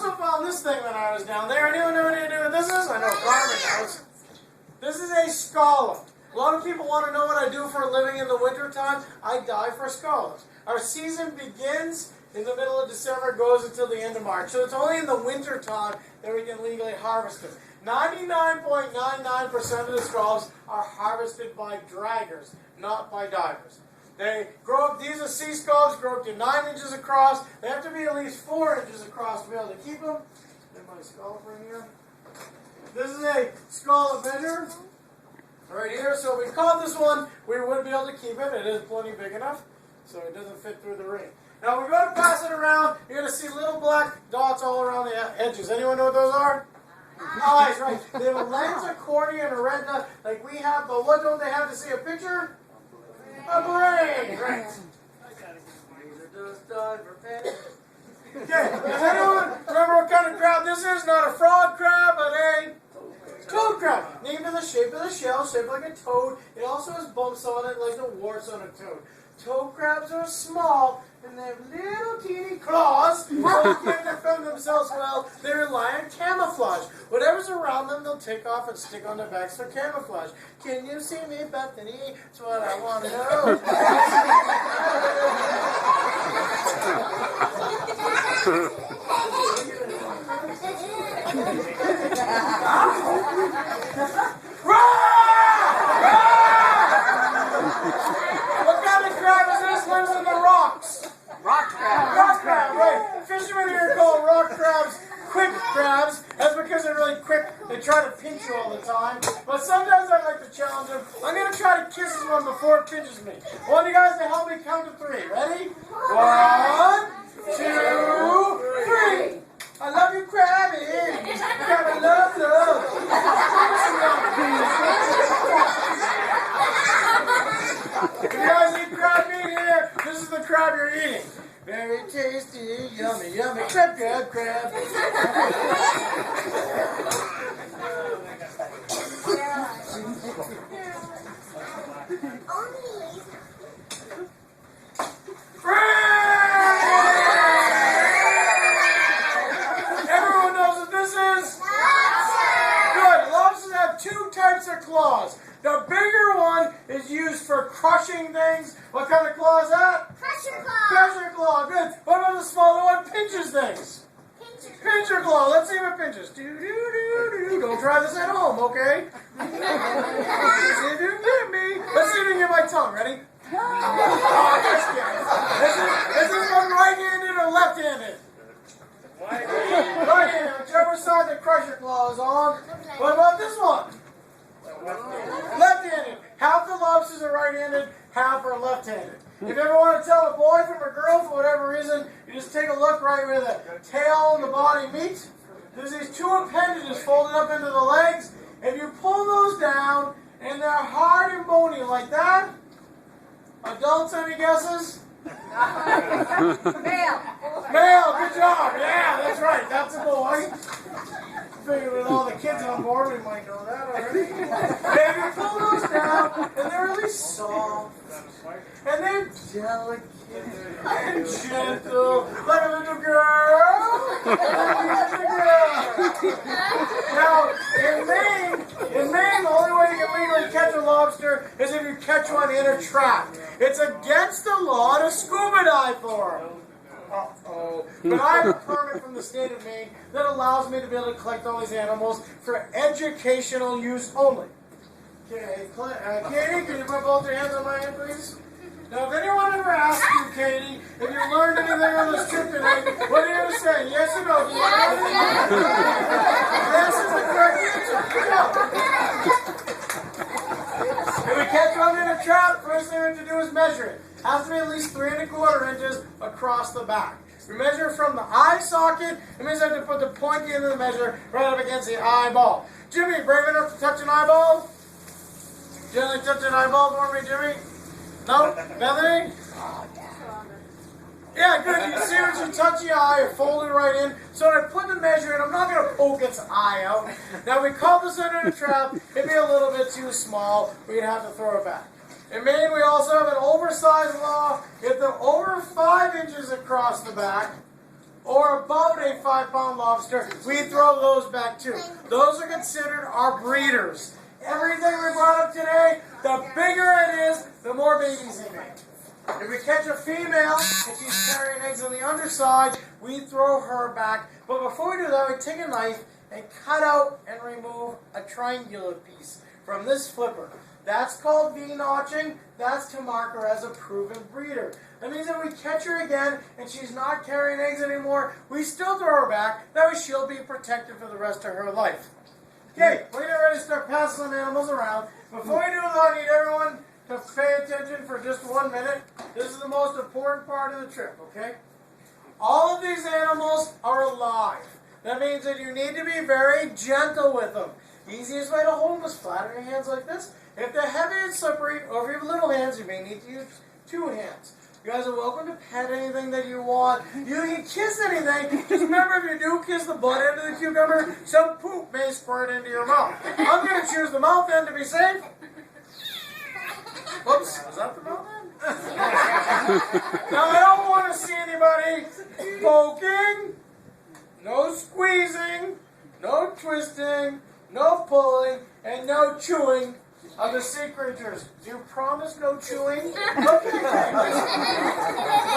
also found this thing when I was down there. Anyone know what this is? I know Carmen knows. This is a scallop. A lot of people want to know what I do for a living in the wintertime. I dive for scallops. Our season begins in the middle of December, goes until the end of March. So it's only in the winter time that we can legally harvest them. 99.99% of the scallops are harvested by draggers, not by divers. They grow up, these are sea scallops, grow up to 9 inches across. They have to be at least 4 inches across to be able to keep them. There's my scallop right here. This is a scallop measure right here. So if we caught this one, we would be able to keep it. It is plenty big enough, so it doesn't fit through the ring. Now we're going to pass it around. You're going to see little black dots all around the edges. Anyone know what those are? Eyes, right. They have a lens, a cornea, and a retina like we have, but what don't they have to see a picture? A brain. Right. Okay, does anyone remember what kind of crab this is? Not a frog crab, but a toad crab. Named in the shape of the shell, shaped like a toad. It also has bumps on it like the warts on a toad. Toad crabs are small, and they have little teeny claws. So they can't defend themselves well. They rely on camouflage. Whatever's around them, they'll take off and stick on their backs for camouflage. Can you see me, Bethany? That's what I want to know. What kind of crab is this? Lives in the rocks. Rock crab. Rock crab, right. Fishermen here call rock crabs quick crabs. That's because they're really quick. They try to pinch you all the time. But sometimes I like to challenge them. I'm going to try to kiss this one before it pinches me. I want you guys to help me count to 3. Ready? 1, 2, 3. I love you, Krabby. Krabby, love. If you guys eat crab meat here, this is the crab you're eating. Very tasty, yummy, yummy. Crab. Everyone knows what this is? Good. Lobsters have 2 types of claws. The bigger one is used for crushing things. What kind of claw is that? Pressure claw. Pressure claw. Good. What about the smaller one? Pinches things. Pincher claw. Let's see if it pinches. Don't try this at home, okay? See if you can get me. Let's see if you can get my tongue. Ready? Is this one right-handed or left-handed? Right-handed. Whichever side the crusher claw is on. What about this one? Left-handed. Half the lobsters are right-handed, half are left-handed. If you ever want to tell a boy from a girl for whatever reason, you just take a look right where the tail and the body meet. There's these 2 appendages folded up into the legs. If you pull those down, and they're hard and bony like that, adults, any guesses? Male. Male, good job. Yeah, that's right. That's a boy. Figured with all the kids on board, we might know that already. If you pull those down, and they're really soft, and they're delicate and gentle, like a little girl. Now, in Maine, the only way you can legally catch a lobster is if you catch one in a trap. It's against the law to scuba dive for them. Uh-oh. But I have a permit from the state of Maine that allows me to be able to collect all these animals for educational use only. Okay, Katie, can you put both your hands on my hand, please? Now, if anyone ever asks you, Katie, if you learned anything on this trip today, what are you going to say? Yes or no? Do you learn anything? Yes is the correct answer. If we catch one in a trap, first thing we have to do is measure it. It has to be at least 3 1/4 inches across the back. We measure from the eye socket. It means I have to put the pointy end of the measure right up against the eyeball. Jimmy, brave enough to touch an eyeball? Gently touch an eyeball for me, Jimmy? No? Bethany? Yeah, good. You see when you touch the eye, you fold it right in. So when I put the measure in, I'm not going to poke its eye out. Now, we caught this under the trap. It'd be a little bit too small. We'd have to throw it back. In Maine, we also have an oversized law. If they're over 5 inches across the back, or about a 5-pound lobster, we throw those back too. Those are considered our breeders. Everything we brought up today, the bigger it is, the more babies they make. If we catch a female and she's carrying eggs on the underside, we throw her back. But before we do that, we take a knife and cut out and remove a triangular piece from this flipper. That's called V-notching. That's to mark her as a proven breeder. That means if we catch her again and she's not carrying eggs anymore, we still throw her back. That way she'll be protected for the rest of her life. Okay, we're getting ready to start passing some animals around. Before we do that, I need everyone to pay attention for just 1 minute. This is the most important part of the trip, okay? All of these animals are alive. That means that you need to be very gentle with them. The easiest way to hold them is flat on your hands like this. If they're heavy and slippery, or if you have little hands, you may need to use 2 hands. You guys are welcome to pet anything that you want. You can kiss anything. Just remember, if you do kiss the butt end of the cucumber, some poop may squirt into your mouth. I'm going to choose the mouth end to be safe. Whoops, was that the mouth end? Now, I don't want to see anybody poking, no squeezing, no twisting, no pulling, and no chewing of the sea creatures. Do you promise no chewing? Okay. The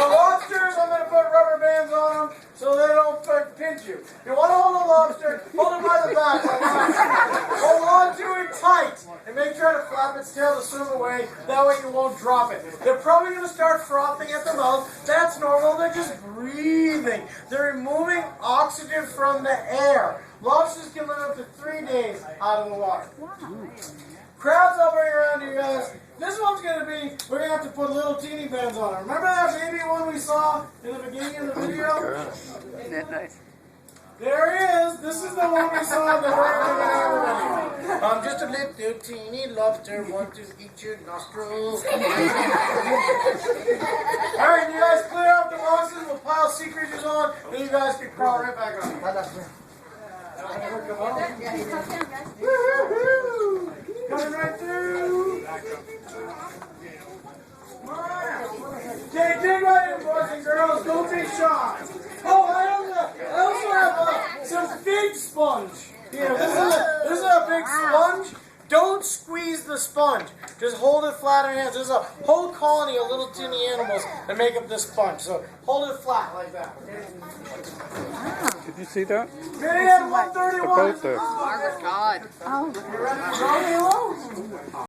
lobsters, I'm going to put rubber bands on them so they don't pinch you. You want to hold a lobster, hold it by the back like that. Hold on to it tight and make sure to flap its tail to swim away. That way you won't drop it. They're probably going to start frothing at the mouth. That's normal. They're just breathing. They're removing oxygen from the air. Lobsters can live up to 3 days out of the water. Crabs, I'll bring around to you guys. This one's going to be, we're going to have to put little teeny bands on it. Remember that baby one we saw in the beginning of the video? Isn't that nice? There he is. This is the one we saw in the very beginning. I'm just a little teeny lobster, want to eat your nostrils. All right, you guys clear out the boxes. We'll pile sea creatures on, then you guys can crawl right back on. Woo-hoo-hoo! Coming right through. Okay, dig right in, boys and girls. Don't be shy. Oh, I also have some big sponge. Here, this is a big sponge. Don't squeeze the sponge. Just hold it flat in your hands. There's a whole colony of little teeny animals that make up this sponge. So hold it flat like that. Okay? Did you see that? Minute 131. The boat there. Margaret, God. You ready to go?